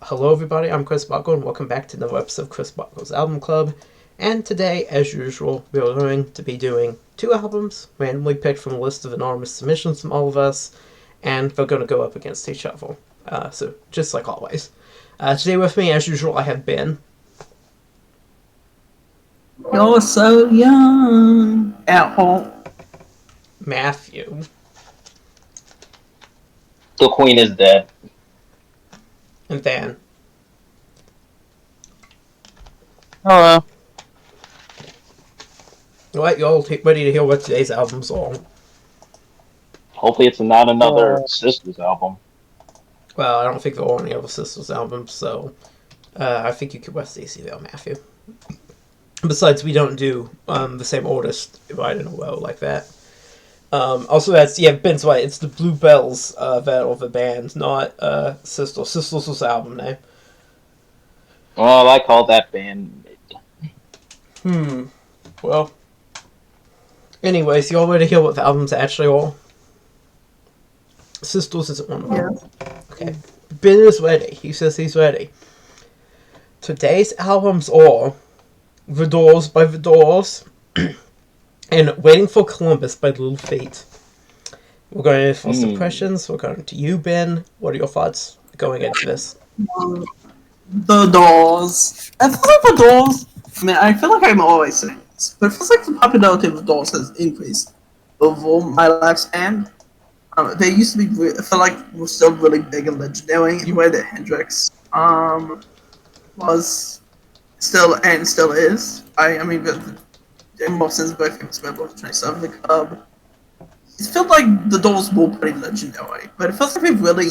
Hello, everybody. I'm Chris Buckle, and welcome back to another episode of Chris Buckle's Album Club. And today, as usual, we are going to be doing two albums randomly picked from a list of anonymous submissions from all of us, and they're going to go up against each other. So, just like always. Today with me, as usual, I have Ben. You're so young at home. Matthew. The queen is dead. And Dan. Hello. Alright, you all ready to hear what today's album's on? Hopefully it's not another Sisters album. Well, I don't think there are any other Sisters albums, so I think you could rest easy there, Matthew. Besides, we don't do the same artist right in a row like that. Also, Ben's right. It's the Bluebells that are the band, not Sisters. Sisters was the album name. Well, I call that band. Well. Anyways, you all ready to hear what the albums actually are? Sisters isn't one of them. Yeah. Okay. Ben is ready. He says he's ready. Today's albums are The Doors by The Doors and Waiting for Columbus by Little Feat. We're going into first impressions. We're going to you, Ben. What are your thoughts going into this? The Doors. I feel like the Doors. I feel like I'm always saying this, but it feels like the popularity of the Doors has increased over my lifespan. They used to be. I feel like we're still really big and legendary in the way that Hendrix was still is. I mean, Jim Morrison's very famous member of 27 The Club. It felt like the Doors were pretty legendary, but it feels like they've really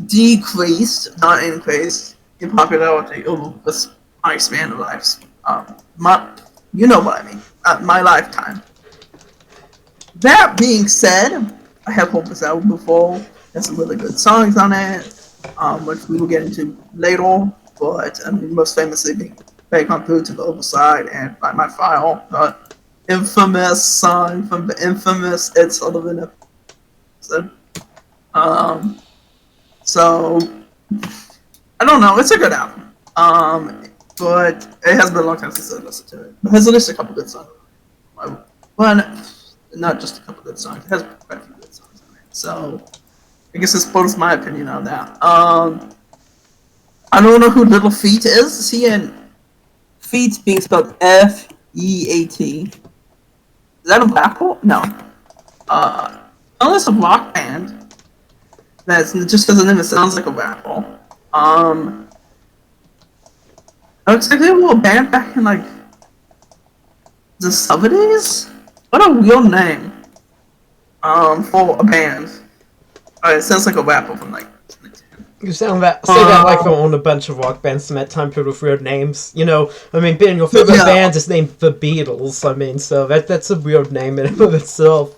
decreased, not increased, in popularity over this my span of lives. You know what I mean. My lifetime. That being said, I have heard this album before. There's some really good songs on it, which we will get into later. But I mean, most famously being "Back on Through to the Other Side" and "By My File," the infamous song from the infamous Ed Sullivan episode. So I don't know. It's a good album. But it has been a long time since I listened to it. It has at least a couple good songs. Well, not just a couple good songs. It has quite a few good songs on it. So I guess this spoils my opinion on that. I don't know who Little Feat is. Is he in Feat being spelled F-E-A-T? Is that a rapper? No. Unless a rock band. That's just because the name it sounds like a rapper. Looks like they were a band back in like the 70s. What a weird name. For a band. It sounds like a rapper from like. You say that like they're on a bunch of rock bands from that time period with weird names. You know, I mean, Ben, your favorite band is named The Beatles. I mean, so that's a weird name in and of itself.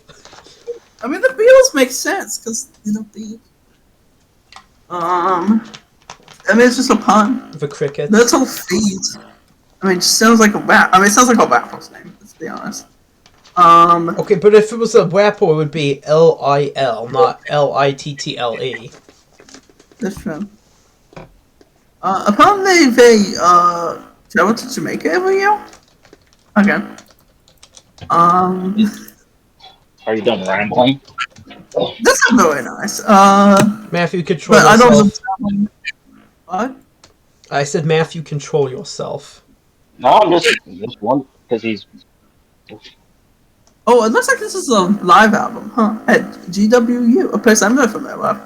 I mean, the Beatles make sense because I mean, it's just a pun. The Crickets. That's all feet. I mean, it just sounds like a rap. I mean, it sounds like a rapper's name. Let's be honest. Okay, but if it was a rapper, it would be L-I-L, not L-I-T-T-L-E. That's true. Apparently they travel to Jamaica every year. Okay. Are you done rambling? That's not very nice. Matthew, control but yourself. I don't. What? I said, Matthew, control yourself. No, I'm just one because he's. Oh, it looks like this is a live album, huh? At GWU, a place I'm very familiar with.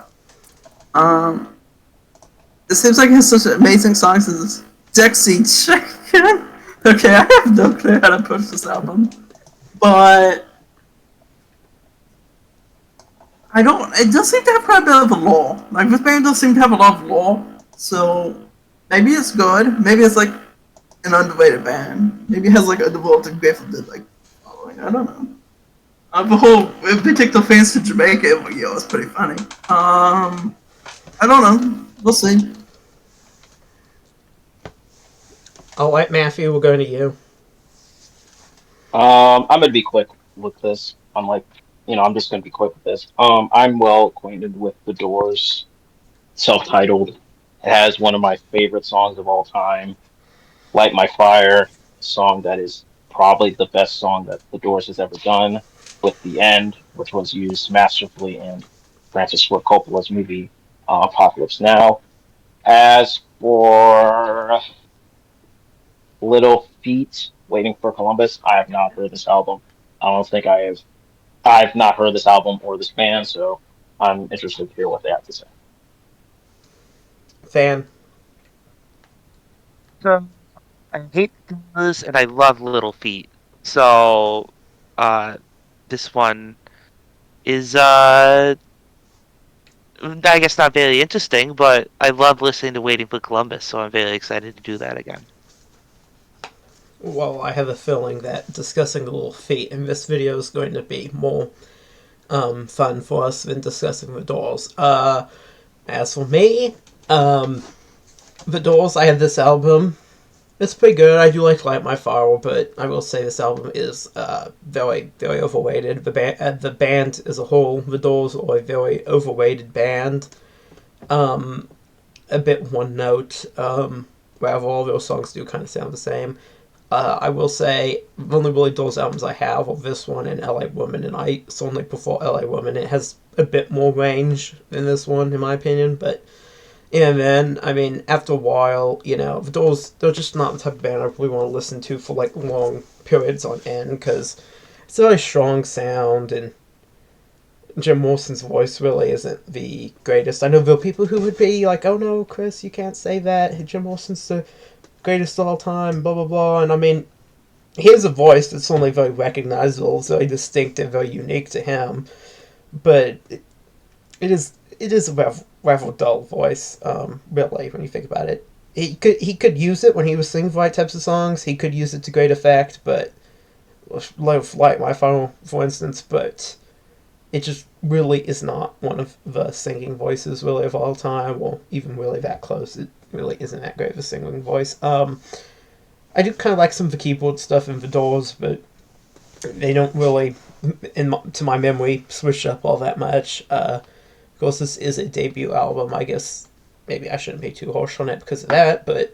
It seems like it has such amazing songs as Sexy Chicken. Okay, I have no clue how to push this album. But I don't. It does seem to have quite a bit of a lore. Like, this band does seem to have a lot of lore. So maybe it's good. Maybe it's like an underrated band. Maybe it has like a devoted and Grateful Dead like following. I don't know. The whole if they take the fans to Jamaica every year is pretty funny. I don't know. We'll see. Alright, Matthew, we're going to you. I'm gonna be quick with this. I'm just gonna be quick with this. I'm well acquainted with The Doors, self-titled It has one of my favorite songs of all time, "Light My Fire," a song that is probably the best song that The Doors has ever done, with "The End," which was used masterfully in Francis Ford Coppola's movie Apocalypse Now. As for Little Feat, "Waiting for Columbus," I have not heard this album. I don't think I have. I've not heard this album or this band, so I'm interested to hear what they have to say. Fan. So I hate this and I love Little Feet. So uh this one is I guess not very interesting, but I love listening to Waiting for Columbus, so I'm very excited to do that again. Well, I have a feeling that discussing a little feat in this video is going to be more fun for us than discussing the Doors. As for me, the Doors, I have this album. It's pretty good. I do like Light My Fire, but I will say this album is very, very overrated. The band as a whole, the Doors are a very overrated band. A bit one note. Wherever all those songs do kind of sound the same. I will say the only really Doors albums I have are this one and LA Woman, and I certainly prefer LA Woman. It has a bit more range than this one, in my opinion, but yeah, man. I mean, after a while, the Doors, they're just not the type of band I really want to listen to for, like, long periods on end, because it's a very strong sound, and Jim Morrison's voice really isn't the greatest. I know there are people who would be like, oh no, Chris, you can't say that. Jim Morrison's the greatest of all time, blah, blah, blah. And I mean, he has a voice that's only very recognizable, very distinctive, very unique to him. But it is a rather dull voice, really, when you think about it. He could use it when he was singing the right types of songs. He could use it to great effect, but like My Final, for instance, but it just really is not one of the singing voices really of all time, or even really that close. It really isn't that great of a singing voice. I do kind of like some of the keyboard stuff in the Doors, but they don't really, to my memory, switch up all that much. Of course, this is a debut album. I guess maybe I shouldn't be too harsh on it because of that, but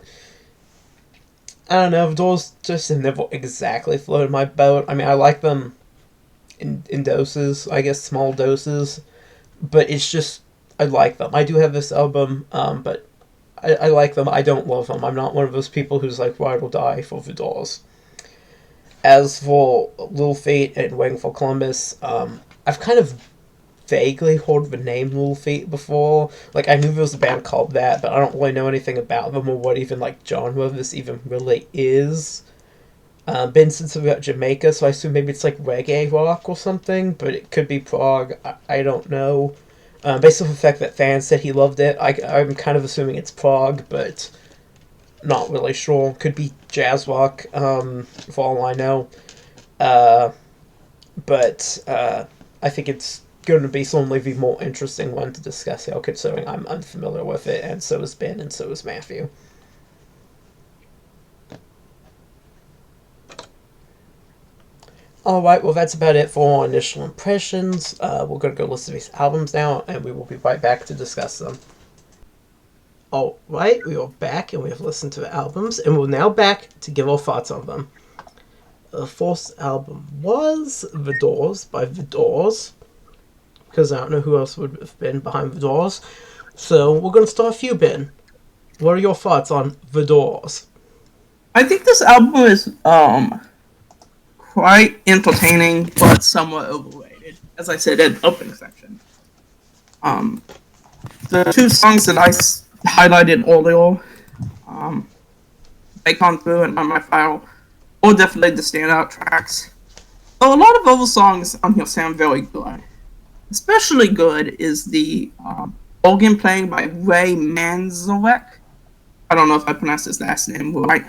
I don't know. The Doors just have never exactly floated my boat. I mean, I like them in doses, I guess, small doses, but it's just, I like them. I do have this album, but I like them. I don't love them. I'm not one of those people who's like ride or die for the Doors. As for Little Feat and Waiting for Columbus, I've kind of vaguely heard the name Little Feat before. Like, I knew there was a band called that, but I don't really know anything about them or what even, like, genre this even really is. Been since about Jamaica, so I assume maybe it's like reggae rock or something, but it could be prog. I don't know. Based off the fact that fans said he loved it, I'm kind of assuming it's prog, but not really sure. Could be jazz rock, for all I know. But I think it's going to be certainly the more interesting one to discuss here, considering I'm unfamiliar with it, and so is Ben, and so is Matthew. Alright, well that's about it for our initial impressions. We're going to go listen to these albums now, and we will be right back to discuss them. Alright, we are back, and we have listened to the albums, and we're now back to give our thoughts on them. The first album was The Doors by The Doors, because I don't know who else would have been behind The Doors. So we're going to start with you, Ben. What are your thoughts on The Doors? I think this album is quite entertaining, but somewhat overrated. As I said in the opening section. The two songs that I highlighted earlier, They Come Through and On My File, are definitely the standout tracks. Though a lot of other songs on here sound very good. Especially good is the organ playing by Ray Manzarek. I don't know if I pronounced his last name right.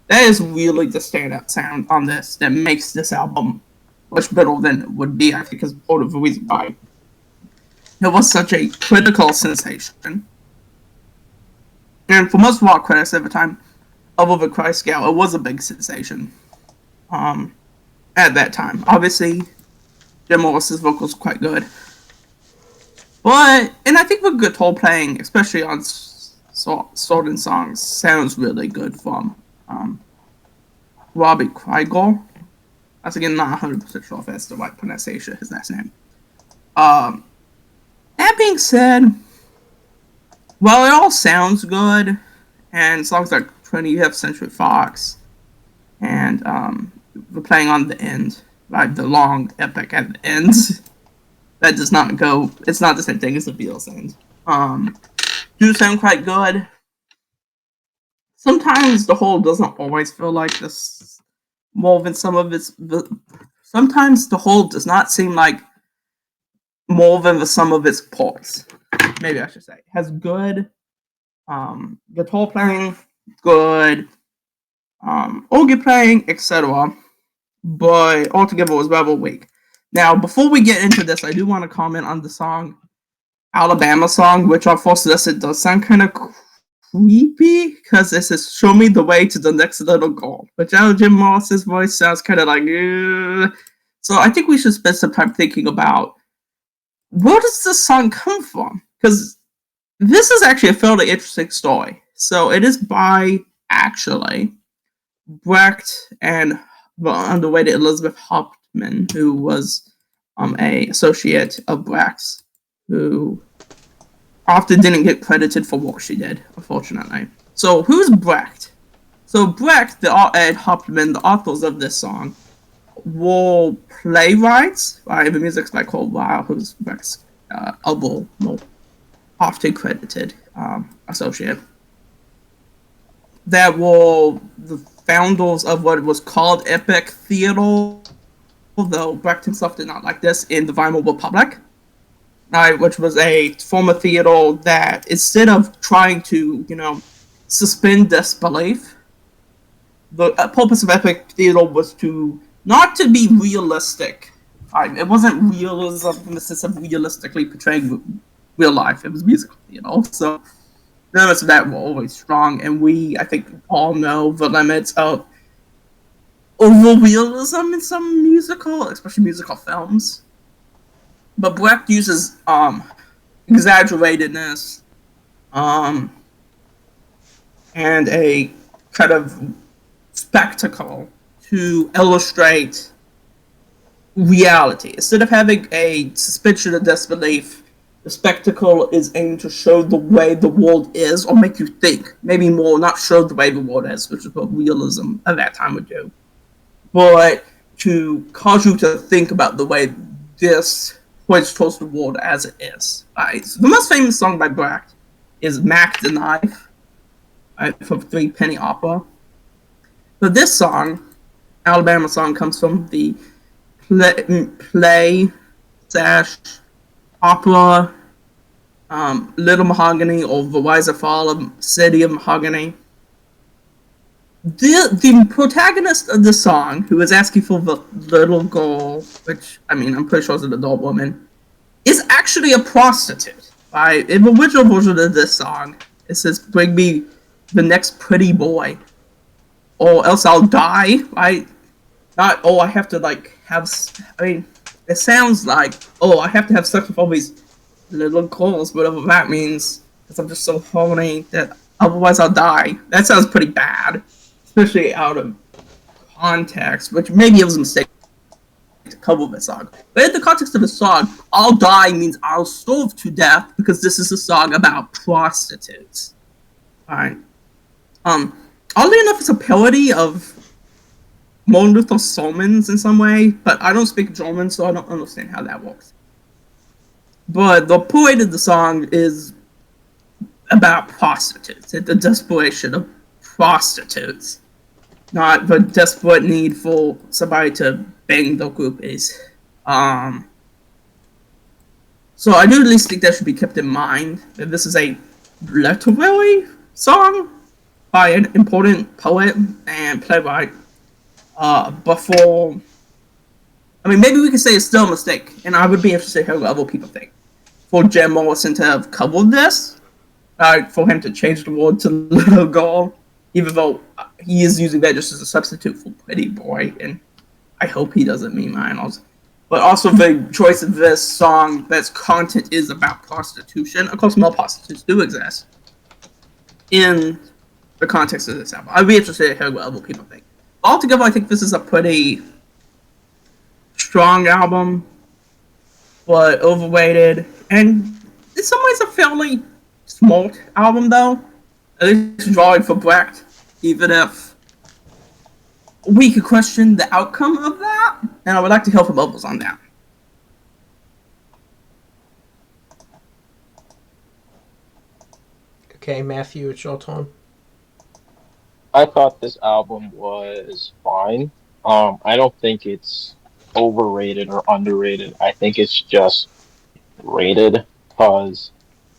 That is really the standout sound on this that makes this album much better than it would be, I think, because part of the reason why it was such a critical sensation. And for most rock critics at the time, of the Christ Scale, it was a big sensation. At that time. Obviously, Jim Morris's vocals are quite good. And I think the guitar playing, especially on Southern songs sounds really good from Robbie Krieger. That's again not 100% sure if that's the right pronunciation of his last name. That being said, while it all sounds good, and songs like 20th Century Fox, and we're playing on the end, like the long epic at the end, that does not go, it's not the same thing as the Beatles end. Do sound quite good. Sometimes the whole doesn't always feel like this more than some of its. Sometimes the whole does not seem like more than the sum of its parts. Maybe I should say it has good guitar playing, good organ playing, etc. But altogether it was rather weak. Now, before we get into this, I do want to comment on the song Alabama Song, which on first listen does sound kind of creepy because this is "Show Me the Way to the Next Little Goal," which out of Jim Morris's voice sounds kind of like. So I think we should spend some time thinking about where does this song come from, because this is actually a fairly interesting story. So it is by actually Brecht and on the way to Elizabeth Hauptmann, who was a associate of Brecht's, who often didn't get credited for what she did, unfortunately. So who's Brecht? So Brecht and Hauptmann, the authors of this song, were playwrights. The music's by Cole Weil, who's Brecht's other more often credited associate. That were the founders of what was called epic theater, although Brecht himself did not like this, in the Weimar Republic. Which was a form of theater that, instead of trying to, suspend disbelief, the purpose of epic theater was not to be realistic. It wasn't realism in the sense of realistically portraying real life. It was musical theater. So the limits of that were always strong, and we, I think, all know the limits of over-realism in some musical, especially musical films. But Brecht uses exaggeratedness and a kind of spectacle to illustrate reality. Instead of having a suspension of disbelief, the spectacle is aimed to show the way the world is, or make you think. Maybe more, not show the way the world is, which is what realism at that time would do. But to cause you to think about the way this points towards the world as it is. So the most famous song by Brecht is Mac the Knife, from Three Penny Opera. But this song, Alabama Song, comes from the play / opera Little Mahogany, or The Wiser Fall of City of Mahogany. The protagonist of the song, who is asking for the little girl, which, I'm pretty sure is an adult woman, is actually a prostitute. In the original version of this song, it says, "Bring me the next pretty boy, or else I'll die." Not, "Oh, I have to, have..." it sounds like, "Oh, I have to have sex with all these little girls," whatever that means, because I'm just so horny that otherwise I'll die. That sounds pretty bad. Especially out of context, which maybe it was a mistake to cover the song. But in the context of the song, "I'll die" means I'll starve to death, because this is a song about prostitutes. Alright. Oddly enough, it's a parody of Martin Luther's sermons in some way, but I don't speak German, so I don't understand how that works. But the point of the song is about prostitutes, the desperation of prostitutes. Not the desperate need for somebody to bang the groupies. So I do at least think that should be kept in mind, that this is a literary song by an important poet and playwright. Before... maybe we could say it's still a mistake, and I would be interested to hear what other people think. For Jim Morrison to have covered this, for him to change the word to little girl, even though he is using that just as a substitute for pretty boy, and I hope he doesn't mean mine also. But also the choice of this song, that's content is about prostitution. Of course, male prostitutes do exist. in the context of this album. I'd be interested to hear what other people think. Altogether, I think this is a pretty strong album, but overrated, and in some ways a fairly smart album, though. At least drawing for Brecht, even if we could question the outcome of that, and I would like to hear from others on that. Okay, Matthew, it's your turn. I thought this album was fine. I don't think it's overrated or underrated. I think it's just rated because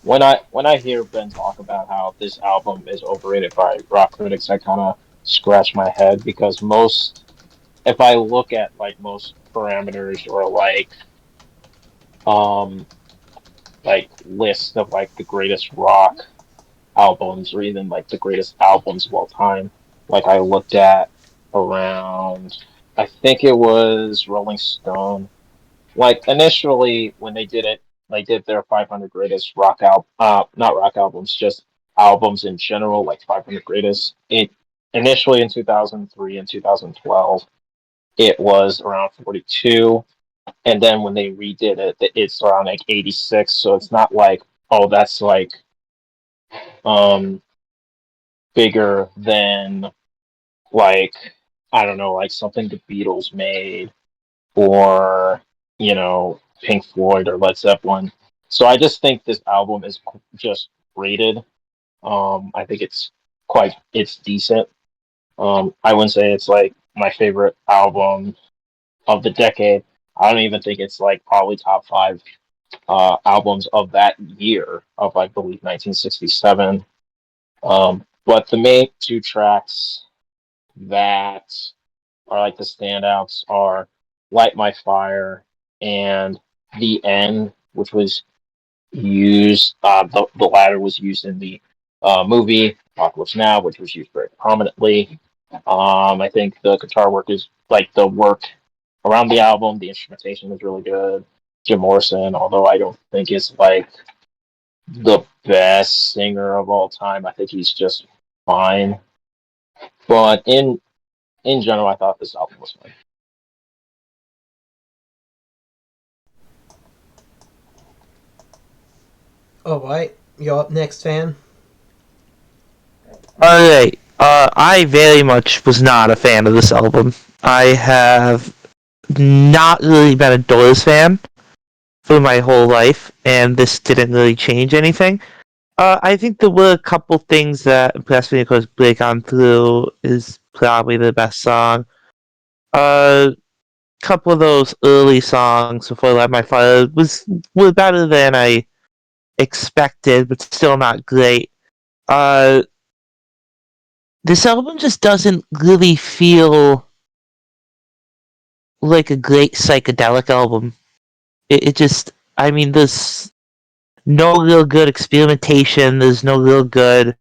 when I hear Ben talk about how this album is overrated by rock critics, I kind of scratch my head because if I look at like most parameters or um like lists of like the greatest rock albums or even like the greatest albums of all time. Like I looked at around, I think it was Rolling Stone. Like initially when they did it, they did their 500 greatest not rock albums, just albums in general, like 500 greatest. It initially in 2003 and 2012, it was around 42, and then when they redid it, it's around like 86. So it's not like, oh, that's like um bigger than like I don't know, like something the Beatles made or Pink Floyd or Led Zeppelin. So I just think this album is just rated. I think it's decent. I wouldn't say it's like my favorite album of the decade. I don't even think it's like probably top five albums of that year of I believe 1967. But the main two tracks that are like the standouts are Light My Fire and The End, which was used, the latter was used in the movie Apocalypse Now, which was used very prominently. I think the guitar work is like the work around the album, the instrumentation is really good. Jim Morrison, although I don't think is like the best singer of all time, I think he's just fine. But in general, I thought this album was fine. All right, you're up next, fan. Alright, I very much was not a fan of this album. I have not really been a Doors fan for my whole life, and this didn't really change anything. I think there were a couple things that impressed me because Break On Through is probably the best song. A couple of those early songs before Light My Fire were better than I expected, but still not great. Uh, this album just doesn't really feel like a great psychedelic album. It just, I mean, there's no real good experimentation. There's no real good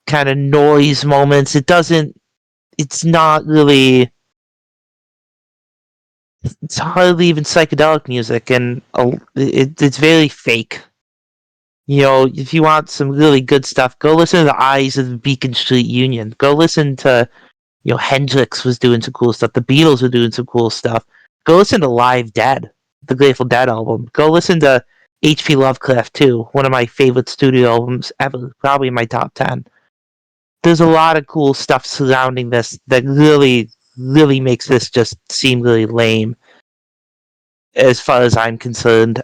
kind of noise moments. It's not really, it's hardly even psychedelic music, and it's very fake. If you want some really good stuff, go listen to the Eyes of the Beacon Street Union. Go listen to, Hendrix was doing some cool stuff. The Beatles were doing some cool stuff. Go listen to Live Dead, the Grateful Dead album. Go listen to H.P. Lovecraft too, one of my favorite studio albums ever, probably in my top 10. There's a lot of cool stuff surrounding this that really, really makes this just seem really lame, as far as I'm concerned.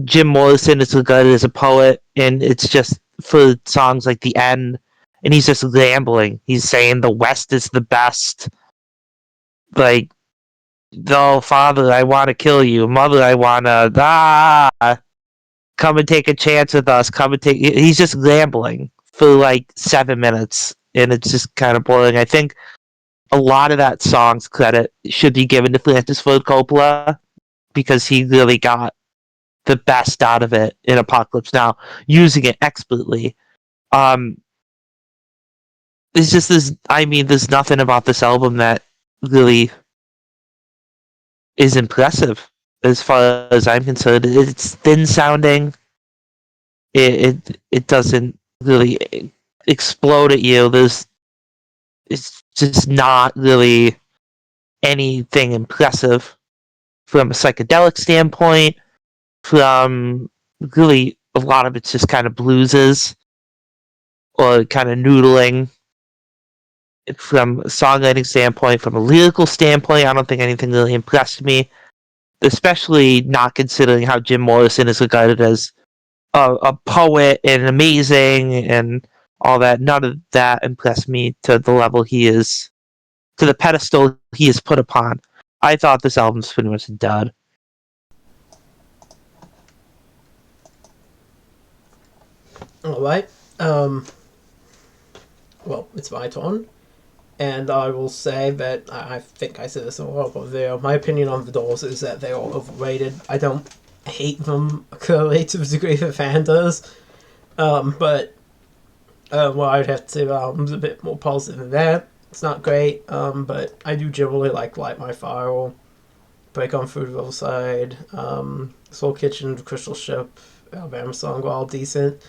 Jim Morrison is regarded as a poet, and it's just for songs like The End, and he's just rambling. He's saying the West is the best. Like, oh, father, I want to kill you. Mother, I want to, come and take a chance with us. Come and take. He's just rambling for like 7 minutes, and it's just kind of boring. I think a lot of that song's credit should be given to Francis Ford Coppola because he really got the best out of it in Apocalypse Now, using it expertly. Um, it's just this. I mean, there's nothing about this album that really is impressive as far as I'm concerned. It's thin sounding. It doesn't really explode at you. It's just not really anything impressive from a psychedelic standpoint. From really a lot of it's just kind of blueses or kind of noodling. From a songwriting standpoint, from a lyrical standpoint, I don't think anything really impressed me. Especially not considering how Jim Morrison is regarded as a poet and amazing and all that. None of that impressed me to the level he is, to the pedestal he is put upon. I thought this album's pretty much dud. All right. Well, it's my turn. And I will say that I think I said this in a lot of video. My opinion on the Doors is that they're all overrated. I don't hate them clearly to the degree that fan does. But well, I'd have to say the album's a bit more positive than that. It's not great, but I do generally like Light My Fire or Break On Through the Other Side. Soul Kitchen, Crystal Ship, Alabama Song were all decent.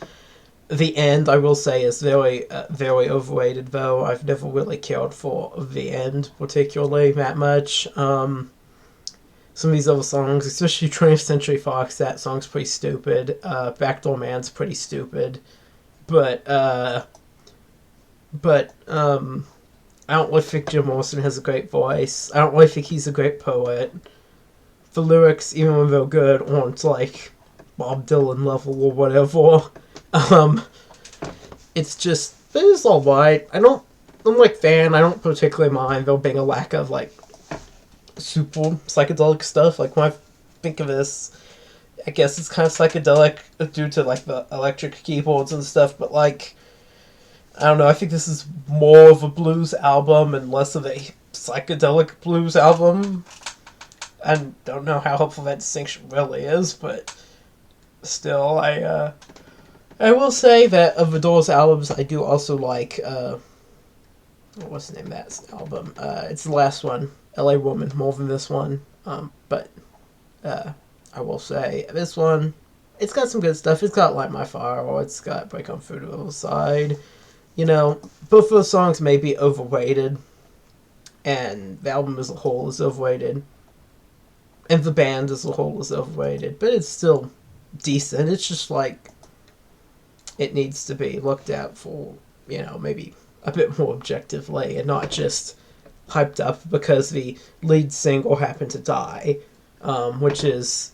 The End, I will say, is very, very overrated, though. I've never really cared for The End, particularly, that much. Some of these other songs, especially 20th Century Fox, that song's pretty stupid. Backdoor Man's pretty stupid. But I don't really think Jim Morrison has a great voice. I don't really think he's a great poet. The lyrics, even when they're good, aren't like Bob Dylan level or whatever. It's just, it's alright. I'm like fan, I don't particularly mind there being a lack of like super psychedelic stuff. Like when I think of this, I guess it's kind of psychedelic due to like the electric keyboards and stuff, but like, I don't know, I think this is more of a blues album and less of a psychedelic blues album. I don't know how helpful that distinction really is, but still, I will say that of the Doors albums, I do also like, what's the name of that album? It's the last one, LA Woman, more than this one. But I will say, this one, it's got some good stuff. It's got Light My Fire, or it's got Break On Through the Other Side. You know, both of those songs may be overrated, and the album as a whole is overrated, and the band as a whole is overrated, but it's still decent. It's just like, it needs to be looked at for, you know, maybe a bit more objectively and not just hyped up because the lead single happened to die, which is,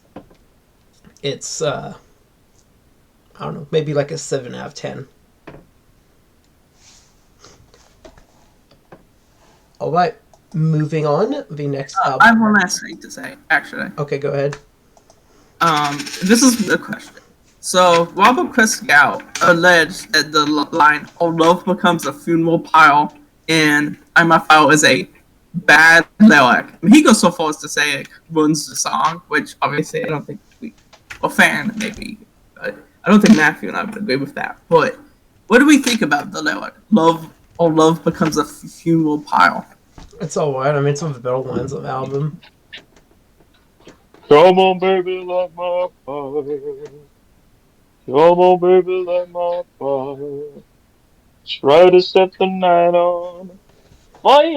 it's, I don't know, maybe like a 7 out of 10. Alright, moving on, the next album. I have one last thing to say, actually. Okay, go ahead. This is the question. So, Robert Christgau alleged that the line, "Oh, love becomes a funeral pile," and "I'm My File" is a bad lyric. I mean, he goes so far as to say it ruins the song, which obviously I don't think a fan maybe, but I don't think Matthew and I would agree with that. But what do we think about the lyric? Love becomes a funeral pile. It's alright, I mean, some of the better lines of the album. Come on, baby, light my fire. Come on, baby, light my fire. Try to set the night on fire.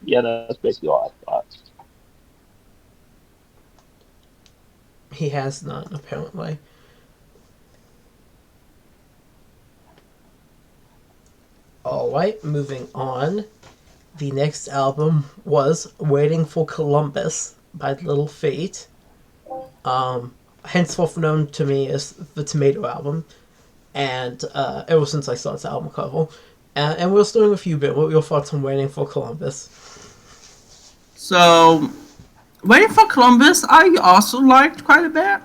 Yeah, that's basically all I thought. He has none, apparently. Alright, moving on. The next album was Waiting for Columbus by Little Feat. Henceforth known to me as the Tomato album. And ever since I saw its album cover. And we're starting with you, Ben. What were your thoughts on Waiting for Columbus? So, Waiting for Columbus, I also liked quite a bit.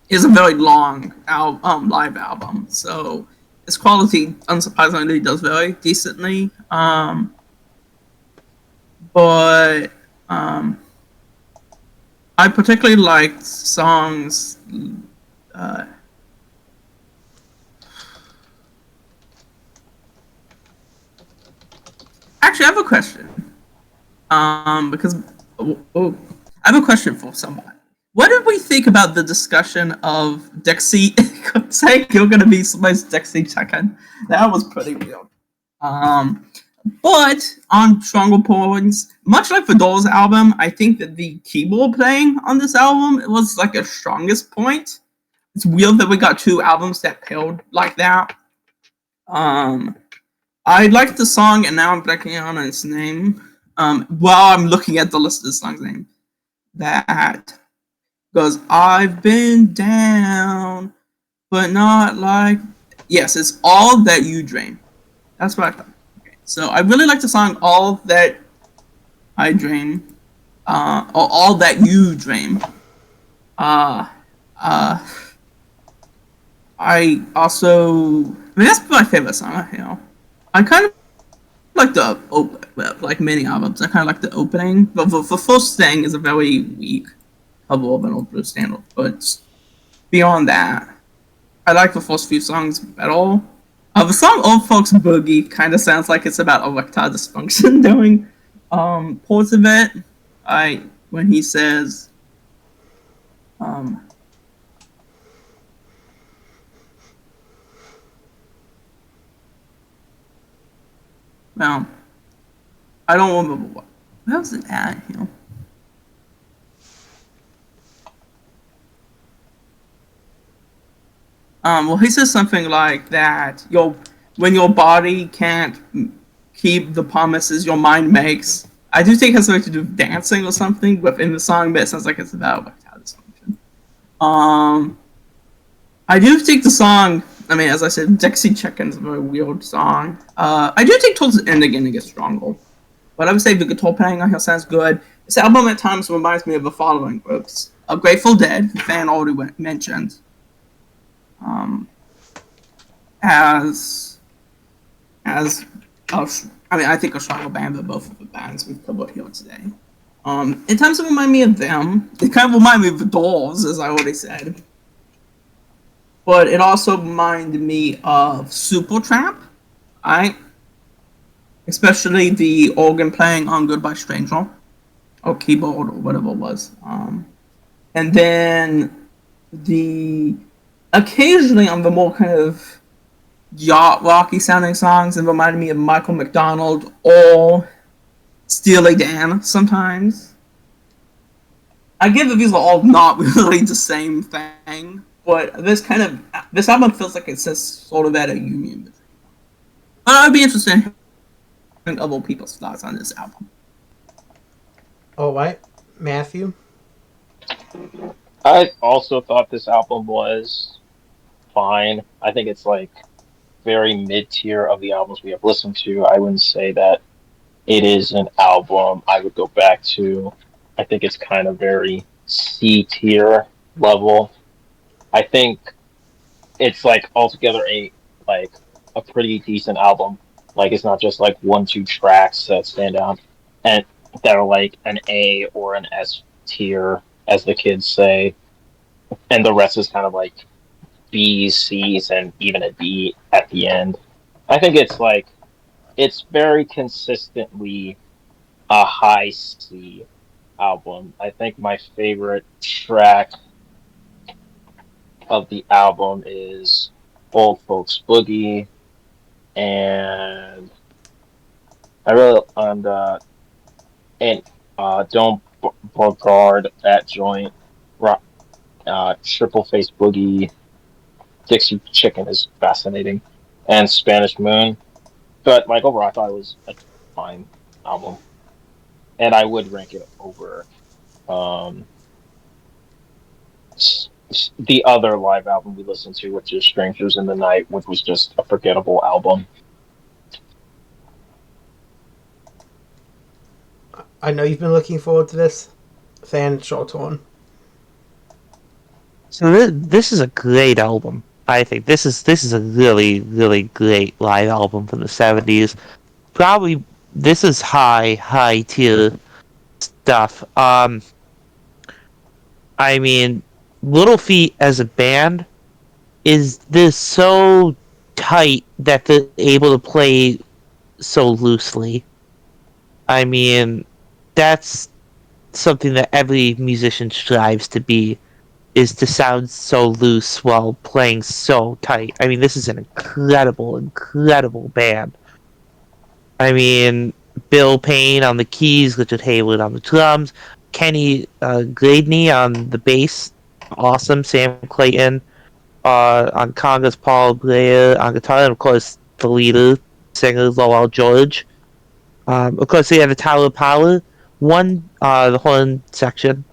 It's a very long live album, so its quality, unsurprisingly, does vary decently. But I particularly liked songs. Actually, I have a question. Because I have a question for somebody. what did we think about the discussion of Dixie saying you're gonna be somebody's Dixie chicken? That was pretty weird. But on stronger points, much like the Doors album, I think that the keyboard playing on this album was like a strongest point. It's weird that we got two albums that paired like that. I liked the song, and now I'm blanking on its name. While I'm looking at the list of the song's name, that goes, I've been down, but not like. Yes, it's All That You Dream. That's what I thought. Okay. So I really like the song All That I Dream, or All That You Dream. I also, that's my favorite song. I kind of like the like many albums. I kind of like the opening, but the first thing is a very weak cover of an old blues standard. But beyond that, I like the first few songs better. The song "Old Folks Boogie" kind of sounds like it's about erectile dysfunction during parts of it. When he says, well, I don't remember what was it at here. Well, he says something like that. When your body can't keep the promises your mind makes. I do think it has something to do with dancing or something within the song, but it sounds like it's about erectile dysfunction. I do think the song. I mean, as I said, Dixie Chicken's a very weird song. I do think towards the end again it gets stronger. But I would say the guitar playing on here sounds good. This album at times reminds me of the following groups. Grateful Dead, the fan already mentioned. I think a stronger band than both of the bands we've covered here today. In terms of remind me of them, it kind of remind me of the Doors, as I already said. But it also reminded me of Supertramp, right? Especially the organ playing on Goodbye Stranger, or keyboard, or whatever it was. And then occasionally on the more kind of yacht rocky sounding songs, it reminded me of Michael McDonald or Steely Dan sometimes. I get that these are all not really the same thing, but this album feels like it's just sort of at a union. But I'd be interested in hearing other people's thoughts on this album. All right, Matthew. I also thought this album was fine. I think it's like very mid-tier of the albums we have listened to. I wouldn't say that it is an album I would go back to. I think it's kind of very C-tier level. I think it's like altogether a pretty decent album. Like it's not just like 1-2 tracks that stand out and that are like an A or an S tier, as the kids say, and the rest is kind of like B's, C's, and even a D at the end. I think it's very consistently a high C album. I think my favorite track of the album is Old Folks Boogie, and I really Don't Bogard that joint. Triple Face Boogie, Dixie Chicken is fascinating, and Spanish Moon. But like overall, I thought it was a fine album, and I would rank it over the other live album we listened to, which is Strangers in the Night, which was just a forgettable album. I know you've been looking forward to this. Fan Shorthorn. So this is a great album. I think this is a really, really great live album from the 70s. Probably this is high tier stuff. I mean, Little Feat as a band is this so tight that they're able to play so loosely. I mean, that's something that every musician strives to be, is to sound so loose while playing so tight. I mean, this is an incredible, incredible band. I mean, Bill Payne on the keys, Richard Hayward on the drums, Kenny Gladney on the bass, awesome. Sam Clayton on congas, Paul Blair on guitar, and of course the leader, singer Lowell George. Of course, they have the Tower of Power, the horn section.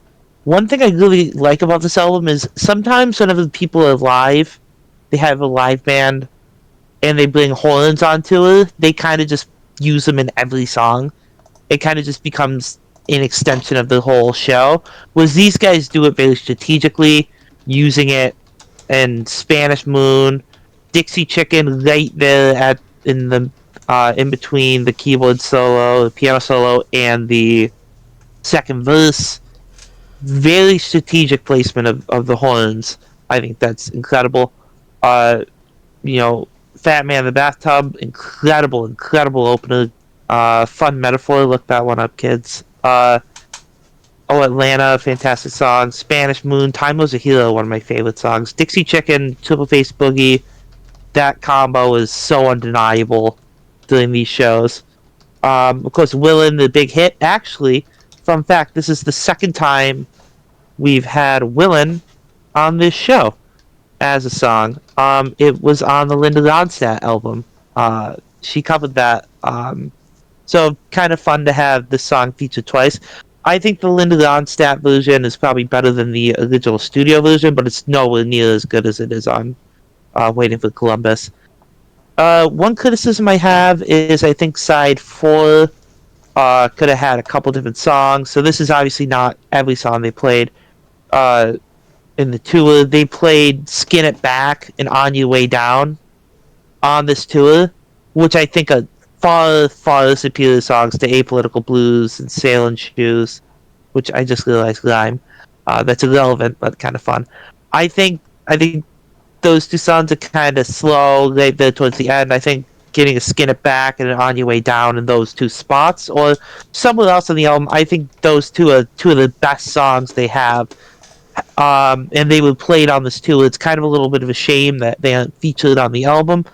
One thing I really like about this album is sometimes whenever people are live, they have a live band and they bring horns onto it, they kind of just use them in every song. It kind of just becomes an extension of the whole show. Whereas these guys do it very strategically, using it in Spanish Moon, Dixie Chicken right there in between the keyboard solo, the piano solo, and the second verse. Very strategic placement of the horns. I think that's incredible. Uh, Fat Man in the Bathtub, incredible, incredible opener. Fun metaphor. Look that one up, kids. Atlanta, fantastic song. Spanish Moon, Time Was a Hero, one of my favorite songs. Dixie Chicken, Triple Face Boogie. That combo is so undeniable during these shows. Of course, Willin', the big hit. Actually, fun fact, this is the second time we've had Willin' on this show as a song. It was on the Linda Ronstadt album. She covered that. So kind of fun to have this song featured twice. I think the Linda Ronstadt version is probably better than the original studio version, but it's nowhere near as good as it is on Waiting for Columbus. One criticism I have is I think side 4 could have had a couple different songs. So this is obviously not every song they played. In the tour, they played Skin It Back and On Your Way Down on this tour, which I think are far, far superior songs to Apolitical Blues and Sailing Shoes, which I just realized rhyme. That's irrelevant, but kind of fun. I think those two songs are kind of slow. They're towards the end. I think getting a Skin It Back and an On Your Way Down in those two spots, or somewhere else on the album, I think those two are two of the best songs they have. And they were played on this too. It's kind of a little bit of a shame that they aren't featured on the album,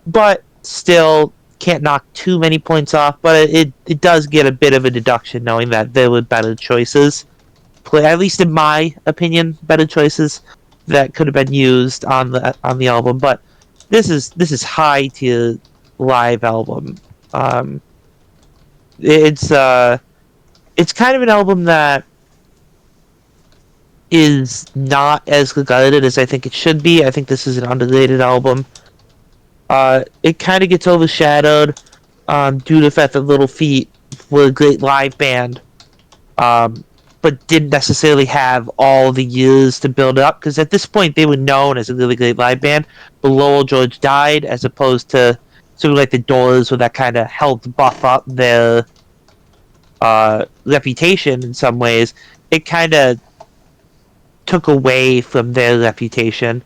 but still can't knock too many points off. But it does get a bit of a deduction knowing that there were better choices, at least in my opinion, better choices that could have been used on the album. But this is high tier live album. It's kind of an album that is not as regarded as I think it should be. I think this is an underrated album. It kind of gets overshadowed due to the fact that Little Feat were a great live band, but didn't necessarily have all the years to build up, because at this point they were known as a really great live band, but Lowell George died, as opposed to sort of like the Doors, where that kind of helped buff up their reputation in some ways. It kind of took away from their reputation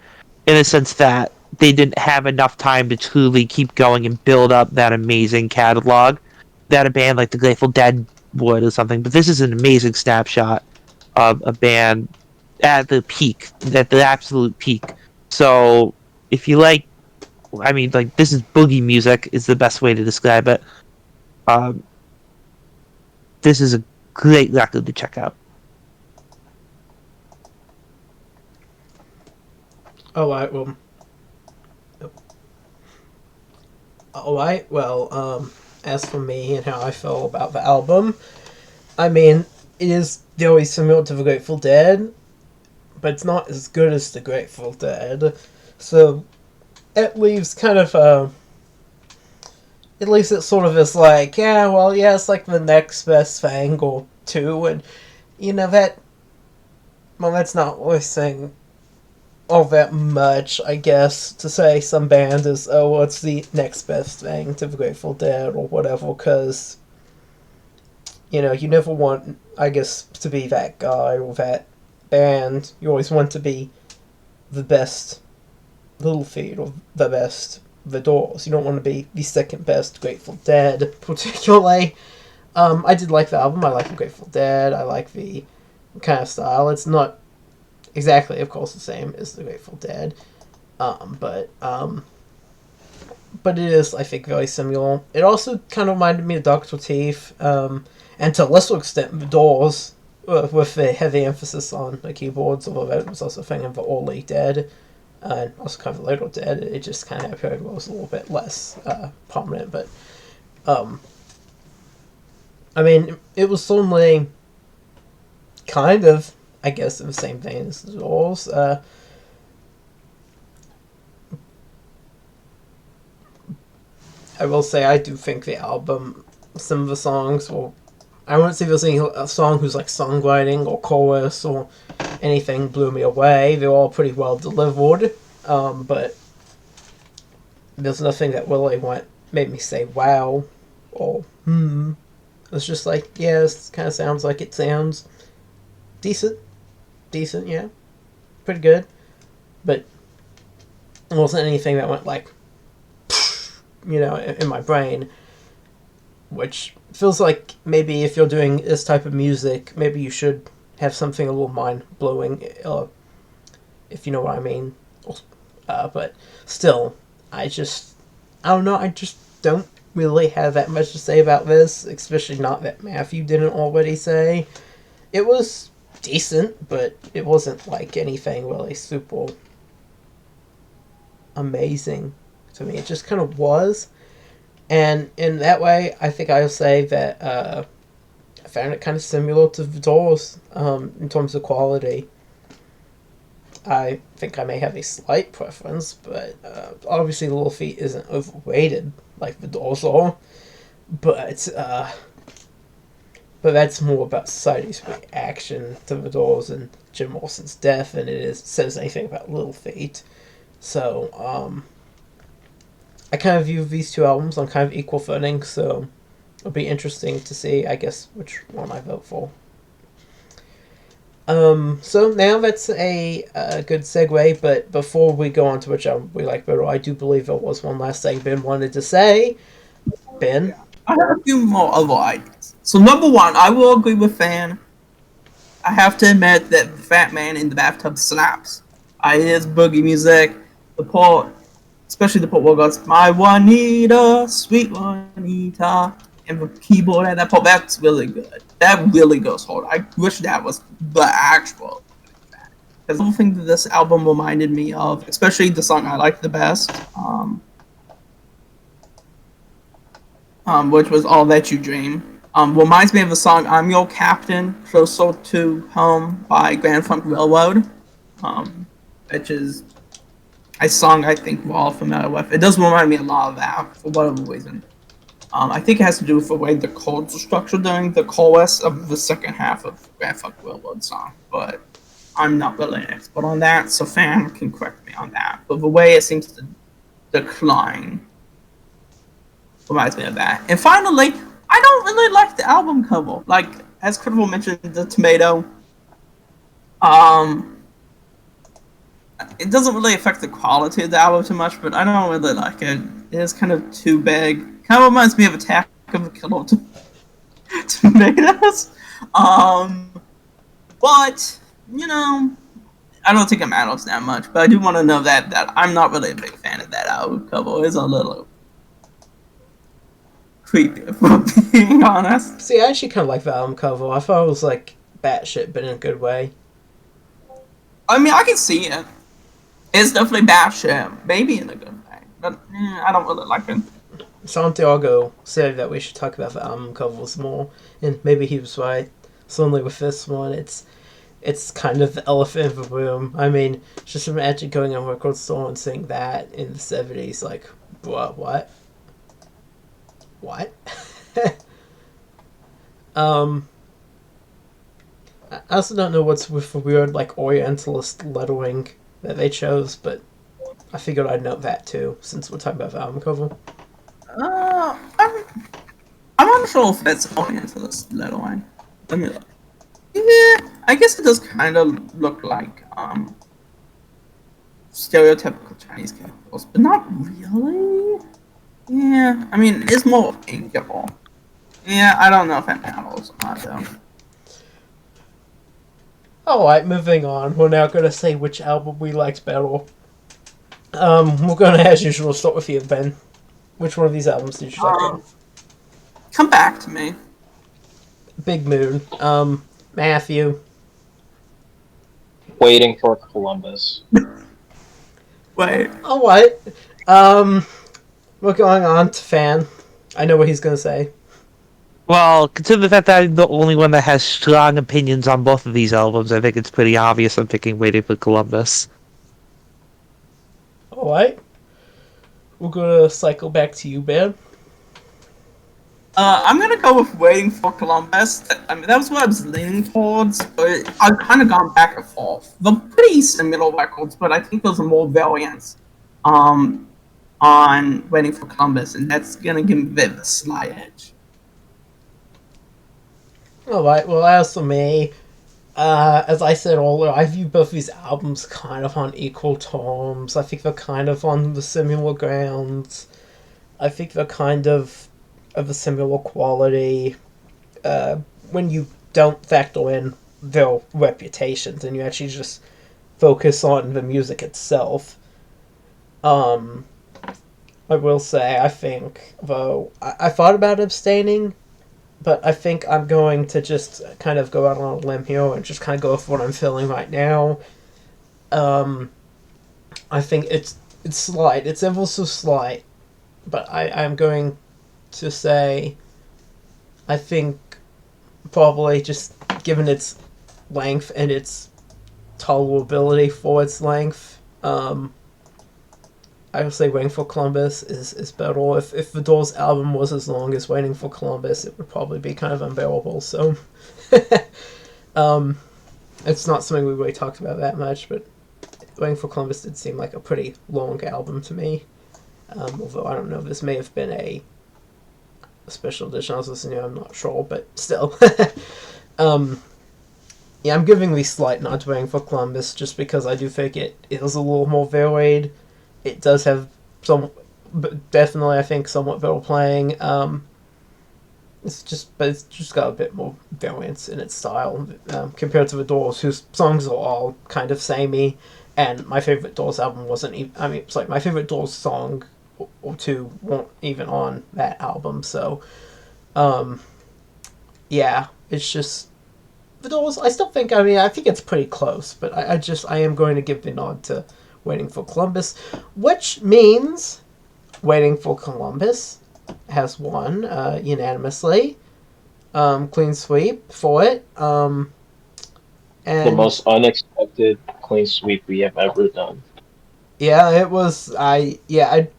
in the sense that they didn't have enough time to truly keep going and build up that amazing catalog that a band like the Grateful Dead would or something. But this is an amazing snapshot of a band at the peak, at the absolute peak. So if you like, I mean, like, this is boogie music is the best way to describe it. This is a great record to check out. Alright, well, as for me and how I feel about the album, I mean, it is very similar to the Grateful Dead, but it's not as good as the Grateful Dead, so it leaves kind of, it leaves it sort of as like, it's like the next best thing or two, and, that's not really saying all that much, I guess, to say some band is, what's the next best thing to the Grateful Dead or whatever, because, you never want, I guess, to be that guy or that band. You always want to be the best Little Feat or the best The Doors. You don't want to be the second best Grateful Dead, particularly. I did like the album. I like the Grateful Dead. I like the kind of style. It's not exactly, of course, the same as the Grateful Dead, but it is, I think, very similar. It also kind of reminded me of Dr. Teeth, and to a lesser extent, The Doors, with a heavy emphasis on the keyboards, although that was also a thing of the early Dead, and also kind of the later Dead. It just kind of appeared was a little bit less prominent, but I mean, it was certainly kind of, I guess, in the same vein as The Doors. I will say I do think the album, some of the songs, well, I wouldn't say there's any song who's like songwriting or chorus or anything blew me away. They're all pretty well delivered, but there's nothing that really made me say wow or It's just like, yeah, this kind of sounds like it sounds decent, yeah, pretty good, but it wasn't anything that went like, in my brain, which feels like maybe if you're doing this type of music, maybe you should have something a little mind-blowing, if you know what I mean. But still, I don't know, I just don't really have that much to say about this, especially not that Matthew didn't already say. It was decent, but it wasn't like anything really super amazing to me. It just kind of was. And in that way, I think I'll say that I found it kind of similar to The Doors in terms of quality. I think I may have a slight preference, but obviously Little Feat isn't overrated like The Doors are. But that's more about society's reaction to The Doors and Jim Morrison's death than it says anything about Little Feat. So, I kind of view these two albums on kind of equal footing, so it'll be interesting to see, I guess, which one I vote for. So now that's a good segue, but before we go on to which album we like better, I do believe there was one last thing Ben wanted to say. Ben? I have a few more other ideas. So number one, I will agree with Fan. I have to admit that Fat Man in the Bathtub slaps. It is boogie music. The part, especially the part where it goes, my Juanita, sweet Juanita, and the keyboard and that part, that's really good. That really goes hard. I wish that was the actual. Because the whole thing that this album reminded me of, especially the song I like the best, which was All That You Dream, reminds me of the song I'm Your Captain, Closer to Home by Grand Funk Railroad, which is a song I think we're all familiar with. It does remind me a lot of that, for whatever reason. I think it has to do with the way the chords are structured during the chorus of the second half of Grand Funk Railroad song, but I'm not really an expert on that, so Fan can correct me on that. But the way it seems to decline reminds me of that. And finally, I don't really like the album cover. Like, as Critical mentioned, the tomato, it doesn't really affect the quality of the album too much, but I don't really like it. It is kind of too big. Kind of reminds me of Attack of the Killer Tomatoes. But, I don't think it matters that much. But I do want to know that I'm not really a big fan of that album cover. It's a little creepy, if I'm being honest. See, I actually kind of like the album cover. I thought it was like batshit, but in a good way. I mean, I can see it. It's definitely batshit, maybe in a good way. But I don't really like it. Santiago said that we should talk about the album covers more, and maybe he was right. Certainly with this one, it's kind of the elephant in the room. I mean, just imagine going on a record store and seeing that in the 70s, like, what? I also don't know what's with the weird, like, Orientalist lettering that they chose, but I figured I'd note that too, since we're talking about the album cover. I'm not sure if that's Orientalist lettering. Let me look. Yeah, I guess it does kind of look like stereotypical Chinese characters, but not really. Yeah, I mean, it's more angular. Yeah, I don't know if it matters or not, though. Alright, moving on. We're now going to say which album we liked better. We're going to, as usual, start with you, Ben. Which one of these albums did you like better? Come back to me. Big Moon. Matthew. Waiting for Columbus. Wait. Alright. We're going on to Fan. I know what he's going to say. Well, considering the fact that I'm the only one that has strong opinions on both of these albums, I think it's pretty obvious I'm picking Waiting for Columbus. Alright. We're going to cycle back to you, Ben. I'm gonna go with Waiting for Columbus. I mean, that was what I was leaning towards, but I've kind of gone back and forth. They're pretty similar records, but I think there's more variance on Waiting for Columbus, and that's gonna give it a slight edge. Alright, well, as for me, as I said earlier, I view both these albums kind of on equal terms. I think they're kind of on the similar grounds. I think they're kind of a similar quality when you don't factor in their reputations and you actually just focus on the music itself. I will say, I think, though, I thought about abstaining, but I think I'm going to just kind of go out on a limb here and just kind of go with what I'm feeling right now. I think it's slight. It's ever so slight, but I'm going to say, I think probably just given its length and its tolerability for its length, I would say Waiting for Columbus is better. If the Doors album was as long as Waiting for Columbus, it would probably be kind of unbearable. So, it's not something we really talked about that much, but Waiting for Columbus did seem like a pretty long album to me. Although I don't know, this may have been a special edition I was listening to, I'm not sure, but still. Yeah, I'm giving the slight nod to Waiting for Columbus just because I do think it is a little more varied. It does have some, but definitely I think somewhat better playing. It's just got a bit more variance in its style compared to the Doors, whose songs are all kind of samey. And my favorite Doors album wasn't even, I mean, it's like my favorite Doors song or two weren't even on that album. So, yeah, it's just the Doors. I still think, I mean, I think it's pretty close, but I am going to give the nod to Waiting for Columbus, which means Waiting for Columbus has won unanimously. Clean sweep for it. And The most unexpected clean sweep we have ever done. yeah, it was. I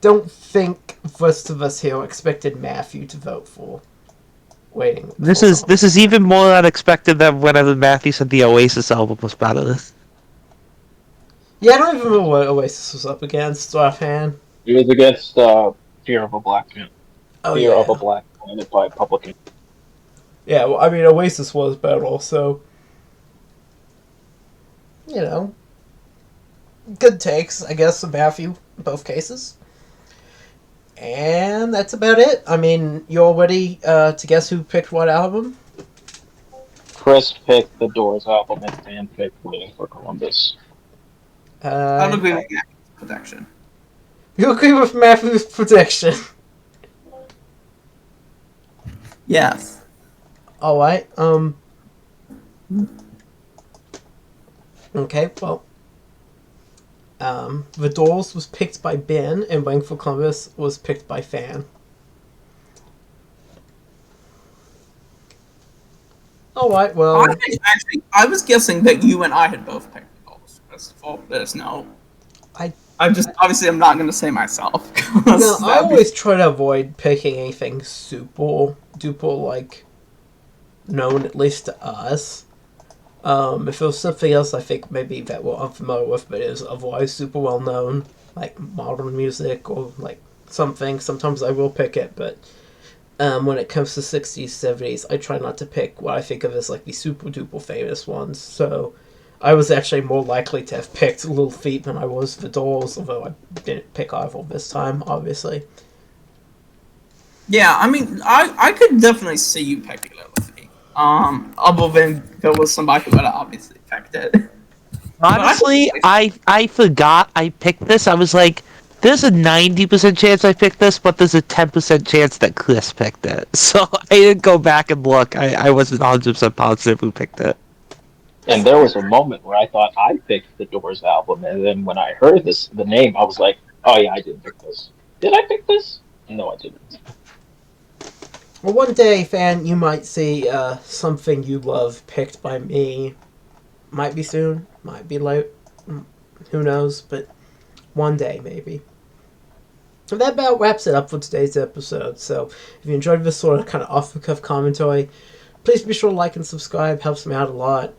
don't think most of us here expected Matthew to vote for Waiting. This for is Columbus. even more unexpected than whenever Matthew said the Oasis album was better. Yeah, I don't even remember what Oasis was up against. Offhand. It was against Fear of a Black Man. Oh Fear yeah. of a Black Planet by Public. Yeah, well, I mean, Oasis was better, so you know, good takes, I guess, of Matthew in both cases. And that's about it. I mean, you're ready to guess who picked what album? Chris picked the Doors album and Dan picked Waiting for Columbus. I'm agree with Matthew's protection. You agree with Matthew's prediction? Yes. Alright, okay, well, The Doors was picked by Ben, and Waiting for Columbus was picked by Fan. Alright, well... I was guessing that you and I had both picked the Doors. First of all, there's no... obviously I'm not going to say myself. No, I always try to avoid picking anything super duper, like, known, at least to us. If it was something else I think maybe that we're unfamiliar with, but is otherwise super well known, like modern music or like something, sometimes I will pick it, but when it comes to 60s, 70s, I try not to pick what I think of as like the super duper famous ones, so I was actually more likely to have picked Little Feat than I was The Doors, although I didn't pick either this time, obviously. Yeah, I mean, I could definitely see you picking it with me. Other than there was somebody who would have obviously picked it. But I could Honestly, definitely I forgot I picked this. I was like, there's a 90% chance I picked this, but there's a 10% chance that Chris picked it. So I didn't go back and look. I wasn't 100% positive who picked it. And there was a moment where I thought I picked the Doors album, and then when I heard the name, I was like, "Oh yeah, I didn't pick this. Did I pick this? No, I didn't." Well, one day, fan, you might see something you love picked by me. Might be soon, might be late. Who knows? But one day, maybe. And that about wraps it up for today's episode. So, if you enjoyed this sort of kind of off the cuff commentary, please be sure to like and subscribe. Helps me out a lot.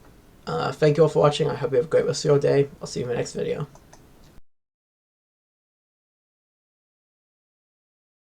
Thank you all for watching. I hope you have a great rest of your day. I'll see you in the next video.